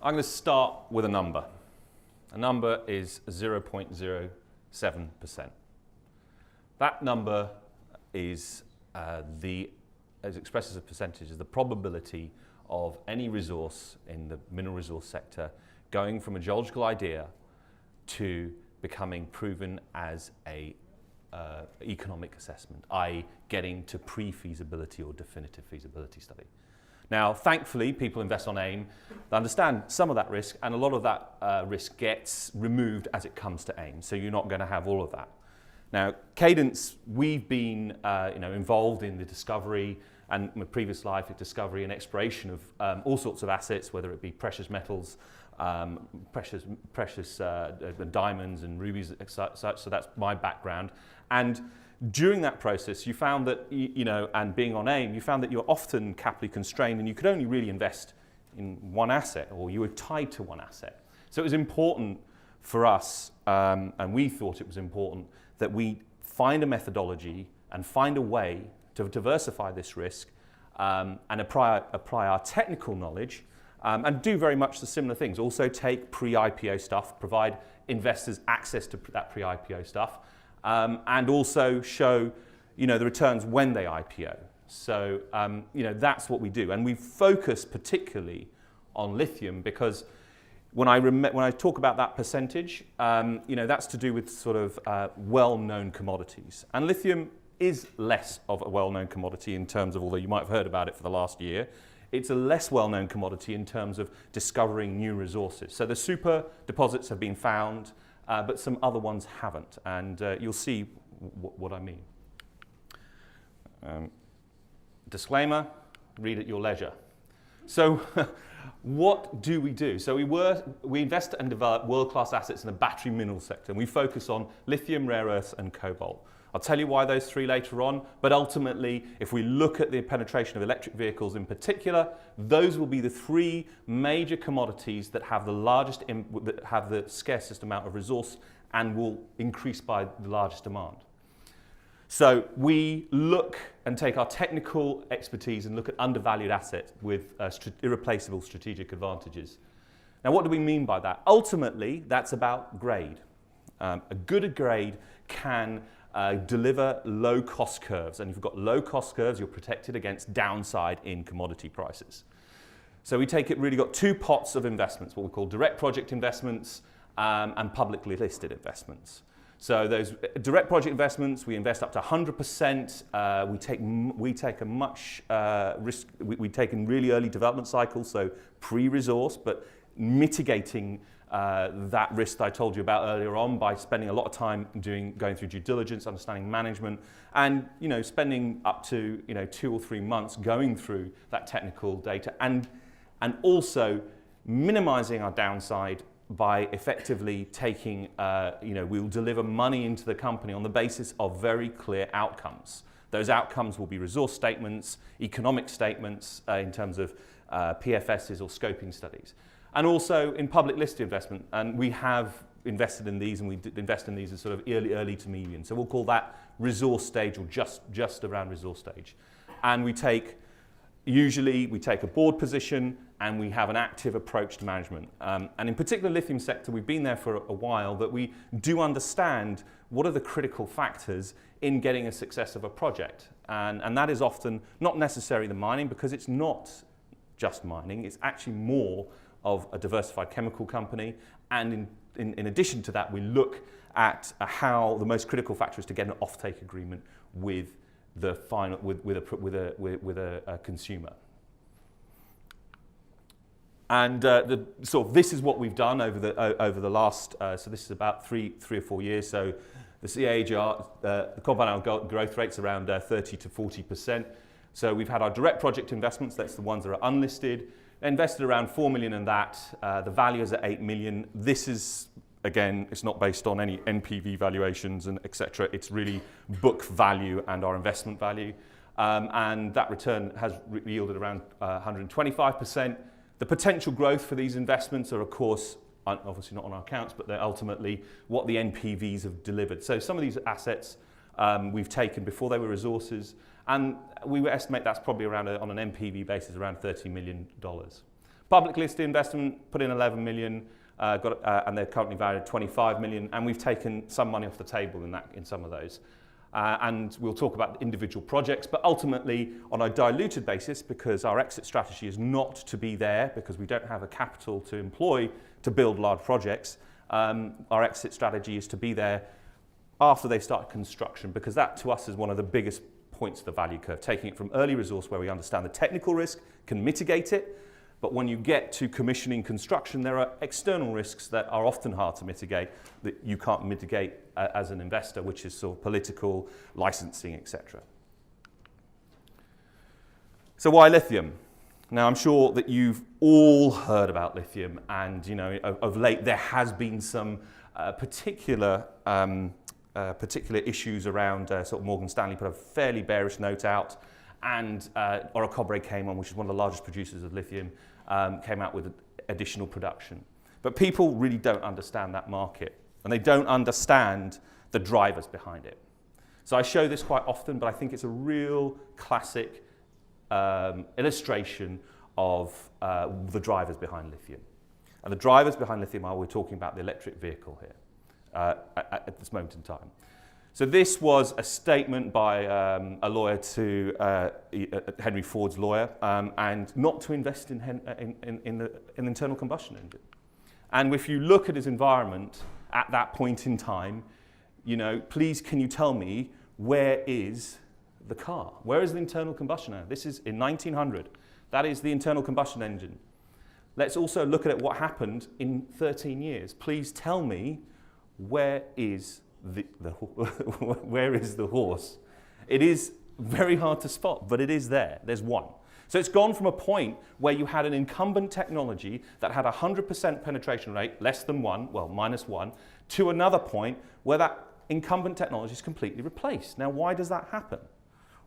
I'm going to start with a number. A number is 0.07%. That number is as expressed as a percentage, is the probability of any resource in the mineral resource sector going from a geological idea to becoming proven as a economic assessment, i.e. getting to pre-feasibility or definitive feasibility study. Now, thankfully, people invest on AIM. They understand some of that risk, and a lot of that risk gets removed as it comes to AIM, so you're not going to have all of that. Now, Cadence, we've been involved in the discovery and in my previous life, discovery and exploration of all sorts of assets, whether it be precious metals, precious diamonds and rubies, such. So that's my background. And during that process, you found that, and being on AIM, you found that you're often capitally constrained and you could only really invest in one asset, or you were tied to one asset. So it was important for us, and we thought it was important, that we find a methodology and find a way to diversify this risk and apply our technical knowledge and do very much the similar things. Also take pre-IPO stuff, provide investors access to that pre-IPO stuff, and also show the returns when they IPO. So that's what we do. And we focus particularly on lithium because when I talk about that percentage, that's to do with sort of well-known commodities. And lithium is less of a well-known commodity in terms of, although you might have heard about it for the last year, it's a less well-known commodity in terms of discovering new resources. So the super deposits have been found, but some other ones haven't. And you'll see what I mean. Disclaimer, read at your leisure. So what do we do? So we invest and develop world-class assets in the battery mineral sector, and we focus on lithium, rare earths, and cobalt. I'll tell you why those three later on, but ultimately, if we look at the penetration of electric vehicles in particular, those will be the three major commodities that have the scarcest amount of resource and will increase by the largest demand. So we look and take our technical expertise and look at undervalued assets with irreplaceable strategic advantages. Now, what do we mean by that? Ultimately, that's about grade. A good grade can deliver low cost curves, and if you've got low cost curves, you're protected against downside in commodity prices. So we really got two pots of investments, what we call direct project investments and publicly listed investments. So those direct project investments, we invest up to 100%. We take a much risk. We take in really early development cycles, so pre-resource, but mitigating that risk that I told you about earlier on by spending a lot of time going through due diligence, understanding management, and spending up to 2 or 3 months going through that technical data, and also minimizing our downside by effectively taking, we'll deliver money into the company on the basis of very clear outcomes. Those outcomes will be resource statements, economic statements in terms of PFSs or scoping studies. And also in public listed investment, and we have invested in these, and we invest in these as sort of early to medium. So we'll call that resource stage, or just around resource stage. And usually we take a board position, and we have an active approach to management. And in particular, lithium sector, we've been there for a while, but we do understand what are the critical factors in getting a success of a project. And that is often not necessarily the mining, because it's not just mining, it's actually more of a diversified chemical company. And in addition to that, we look at how the most critical factor is to get an offtake agreement with the final with a consumer. And this is what we've done over the last. So this is about three or 4 years. So the CAGR, the compound annual growth rate's around 30 to 40%. So we've had our direct project investments. That's the ones that are unlisted. Invested around 4 million in that. The value is at 8 million. This is, again, it's not based on any NPV valuations and etc. It's really book value and our investment value. And that return has yielded around 125%. The potential growth for these investments are, of course, obviously not on our accounts, but they're ultimately what the NPVs have delivered. So some of these assets we've taken before they were resources, and we estimate that's probably around, on an NPV basis, around $30 million. Publicly listed investment, put in 11 million, and they're currently valued at 25 million, and we've taken some money off the table in some of those. And we'll talk about individual projects, but ultimately on a diluted basis, because our exit strategy is not to be there, because we don't have a capital to employ to build large projects, our exit strategy is to be there after they start construction, because that to us is one of the biggest points of the value curve, taking it from early resource where we understand the technical risk, can mitigate it, but when you get to commissioning construction, there are external risks that are often hard to mitigate, that you can't mitigate as an investor, which is sort of political, licensing, etc. So why lithium? Now, I'm sure that you've all heard about lithium, and of late there has been some particular issues around sort of Morgan Stanley put a fairly bearish note out, and Orocobre came on, which is one of the largest producers of lithium, came out with additional production. But people really don't understand that market, and they don't understand the drivers behind it. So I show this quite often, but I think it's a real classic illustration of the drivers behind lithium. And the drivers behind lithium are, we're talking about the electric vehicle here at this moment in time. So this was a statement by a lawyer to Henry Ford's lawyer, and not to invest in the internal combustion engine. And if you look at his environment at that point in time, please can you tell me, where is the car? Where is the internal combustion engine? This is in 1900. That is the internal combustion engine. Let's also look at what happened in 13 years. Please tell me, where is where is the horse? It is very hard to spot, but it is there. There's one. So it's gone from a point where you had an incumbent technology that had 100% penetration rate, less than one, well, -1, to another point where that incumbent technology is completely replaced. Now, why does that happen?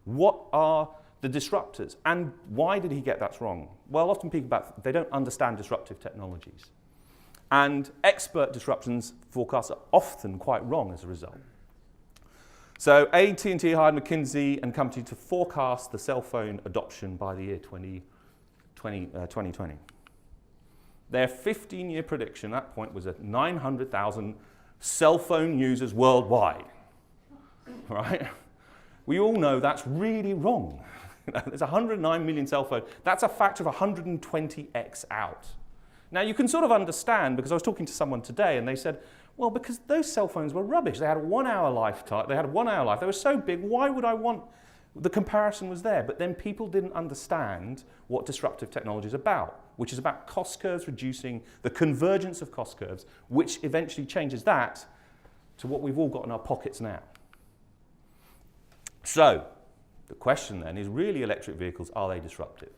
What are the disruptors? And why did he get that wrong? Well, often people, they don't understand disruptive technologies. And expert disruptions forecasts are often quite wrong as a result. So AT&T hired McKinsey and Company to forecast the cell phone adoption by the year 2020. Their 15-year prediction at that point was at 900,000 cell phone users worldwide. Right? We all know that's really wrong. There's 109 million cell phones. That's a factor of 120x out. Now, you can sort of understand, because I was talking to someone today and they said, well, because those cell phones were rubbish. They had a 1 hour lifetime. They had a 1 hour life. They were so big, why would I want? The comparison was there, but then people didn't understand what disruptive technology is about, which is about cost curves reducing, the convergence of cost curves, which eventually changes that to what we've all got in our pockets now. So, the question then is, really electric vehicles, are they disruptive?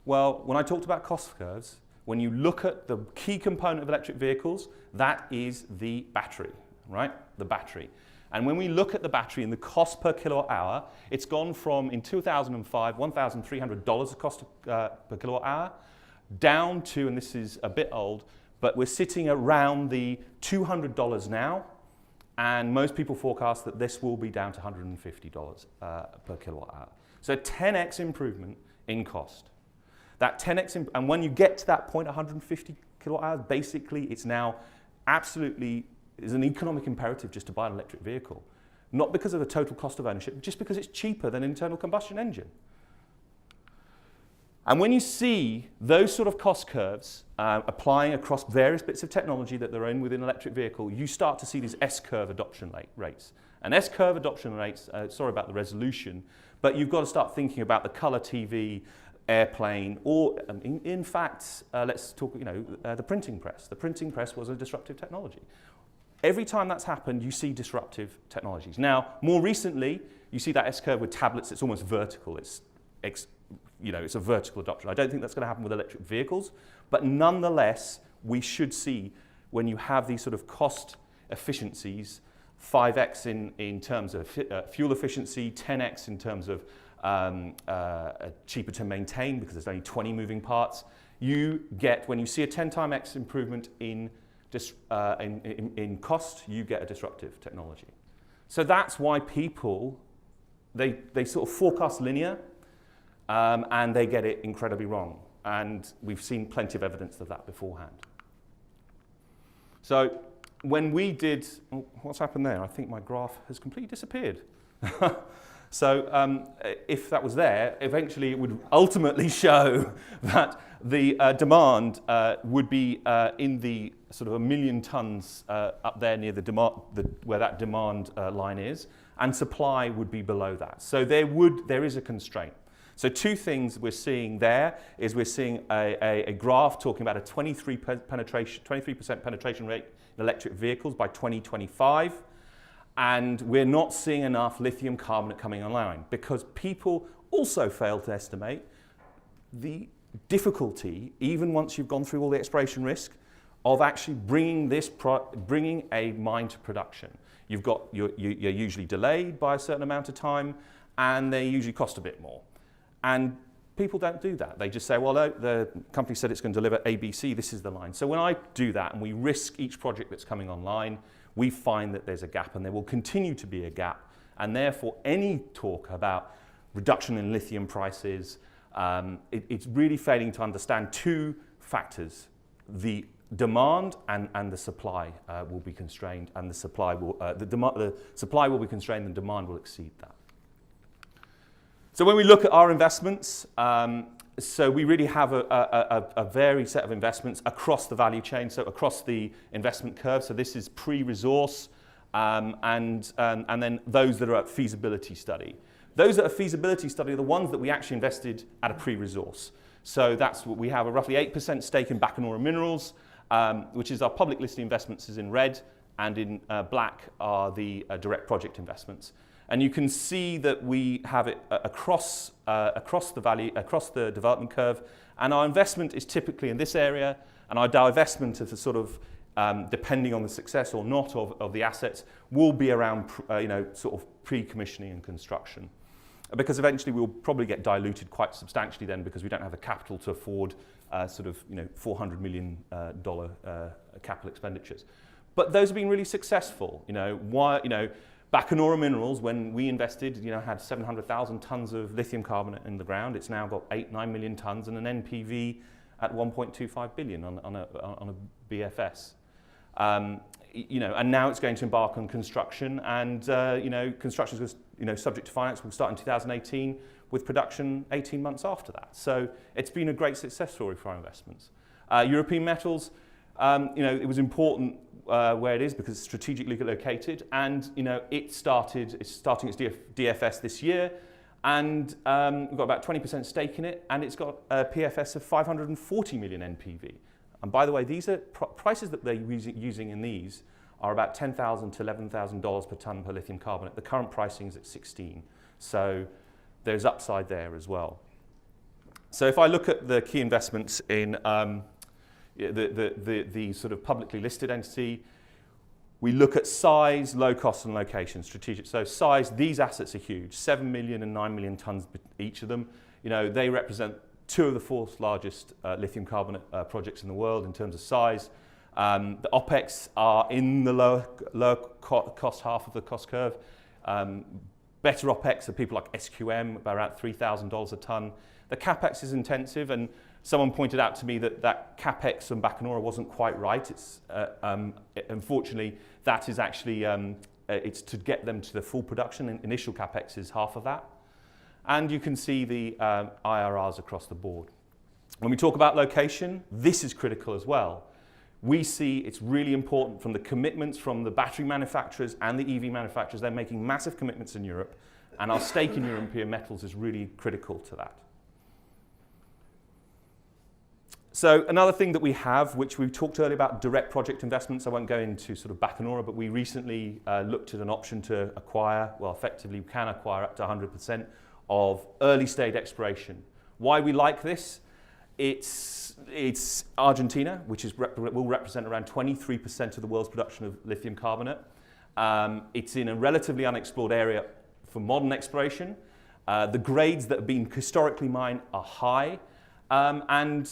Well, when I talked about cost curves, when you look at the key component of electric vehicles, that is the battery, right? The battery. And when we look at the battery and the cost per kilowatt hour, it's gone from, in 2005, $1,300 a cost per kilowatt hour, down to, and this is a bit old, but we're sitting around the $200 now, and most people forecast that this will be down to $150 per kilowatt hour. So 10x improvement in cost. That 10x, and when you get to that point, 150 kilowatt hours, basically it's now absolutely is an economic imperative just to buy an electric vehicle. Not because of the total cost of ownership, just because it's cheaper than an internal combustion engine. And when you see those sort of cost curves applying across various bits of technology that they're in within an electric vehicle, you start to see these S-curve adoption rates. And S-curve adoption rates, sorry about the resolution, but you've got to start thinking about the color TV, airplane, or in fact, let's talk, the printing press. The printing press was a disruptive technology. Every time that's happened, you see disruptive technologies. Now, more recently, you see that S-curve with tablets. It's almost vertical. It's a vertical adoption. I don't think that's going to happen with electric vehicles, but nonetheless, we should see when you have these sort of cost efficiencies, 5x in terms of fuel efficiency, 10x in terms of cheaper to maintain because there's only 20 moving parts. You get, when you see a 10x X improvement in cost, you get a disruptive technology. So that's why people, they sort of forecast linear and they get it incredibly wrong. And we've seen plenty of evidence of that beforehand. So when we did, oh, what's happened there? I think my graph has completely disappeared. So if that was there, eventually it would ultimately show that the demand would be in the sort of 1 million tons up there near the demand, where that demand line is, and supply would be below that. So there is a constraint. So two things we're seeing there is we're seeing a graph talking about a 23% penetration rate in electric vehicles by 2025. And we're not seeing enough lithium carbonate coming online because people also fail to estimate the difficulty, even once you've gone through all the exploration risk, of actually bringing a mine to production. You're usually delayed by a certain amount of time, and they usually cost a bit more. And people don't do that. They just say, well, no, the company said it's going to deliver ABC, this is the line. So when I do that and we risk each project that's coming online, we find that there's a gap, and there will continue to be a gap. And therefore, any talk about reduction in lithium prices, it's really failing to understand two factors. The demand and the supply will be constrained, and the supply will be constrained and demand will exceed that. So when we look at our investments, so we really have a varied set of investments across the value chain, so across the investment curve. So this is pre-resource and then those that are at feasibility study. Those that are feasibility study are the ones that we actually invested at a pre-resource. So that's what we have, a roughly 8% stake in Bacanora Minerals, which is our public listed investments is in red, and in black are the direct project investments. And you can see that we have it across the development curve, and our investment is typically in this area, and our divestment of the sort of, depending on the success or not of the assets, will be around sort of pre-commissioning and construction. Because eventually we'll probably get diluted quite substantially then, because we don't have the capital to afford $400 million capital expenditures. But those have been really successful. Bacanora Minerals, when we invested, had 700,000 tons of lithium carbonate in the ground. It's now got 9 million tons and an NPV at 1.25 billion on a BFS. And now it's going to embark on construction, and construction is subject to finance. Will start in 2018 with production 18 months after that. So it's been a great success story for our investments. European Metals, it was important where it is because it's strategically located, and it's starting its DFS this year, and we've got about 20% stake in it, and it's got a PFS of 540 million NPV. And by the way, these are prices that they're using in these are about $10,000 to $11,000 per ton per lithium carbonate. The current pricing is at 16, so there's upside there as well. So if I look at the key investments in the sort of publicly listed entity, we look at size, low cost, and location, strategic. So size, these assets are huge, 7 million and 9 million tons each of them. They represent two of the fourth largest lithium carbonate projects in the world in terms of size. The OPEX are in the lower cost half of the cost curve. Better OPEX are people like SQM, about around $3,000 a ton. The CapEx is intensive, and someone pointed out to me that CapEx on Bacanora wasn't quite right. It's unfortunately, that is actually it's to get them to the full production. Initial CapEx is half of that, and you can see the IRRs across the board. When we talk about location, this is critical as well. We see it's really important from the commitments from the battery manufacturers and the EV manufacturers. They're making massive commitments in Europe, and our stake in European Metals is really critical to that. So another thing that we have, which we talked earlier about direct project investments, I won't go into sort of Bacanora, but we recently looked at an option to acquire, well, effectively we can acquire up to 100% of early stage exploration. Why we like this? It's Argentina, which will represent around 23% of the world's production of lithium carbonate. It's in a relatively unexplored area for modern exploration. The grades that have been historically mined are high, and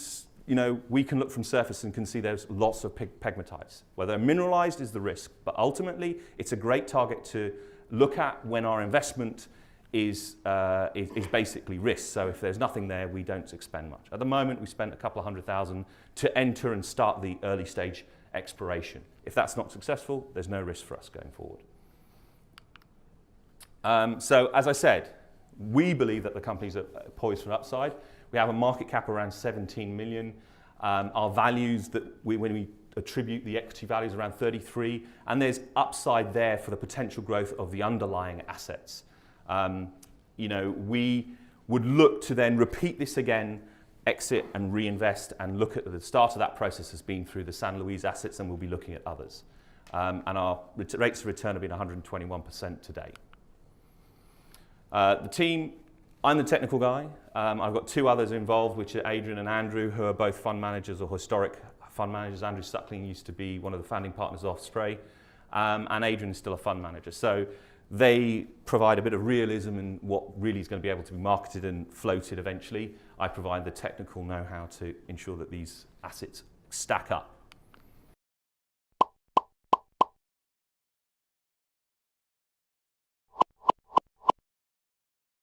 we can look from surface and can see there's lots of pegmatites. Whether mineralized is the risk, but ultimately it's a great target to look at when our investment is basically risk. So if there's nothing there, we don't expend much. At the moment, we spent a couple of $100,000 to enter and start the early stage exploration. If that's not successful, there's no risk for us going forward. So as I said, we believe that the companies are poised for an upside. We have a market cap around 17 million. Our values that when we attribute the equity values around 33, and there's upside there for the potential growth of the underlying assets. You know, we would look to then repeat this again, exit and reinvest, and look at the start of that process has been through the San Luis assets, and we'll be looking at others. And our rates of return have been 121% to date. The team, I'm the technical guy. I've got two others involved, which are Adrian and Andrew, who are both fund managers or historic fund managers. Andrew Suckling used to be one of the founding partners of Osprey, and Adrian is still a fund manager. So they provide a bit of realism in what really is going to be able to be marketed and floated eventually. I provide the technical know-how to ensure that these assets stack up.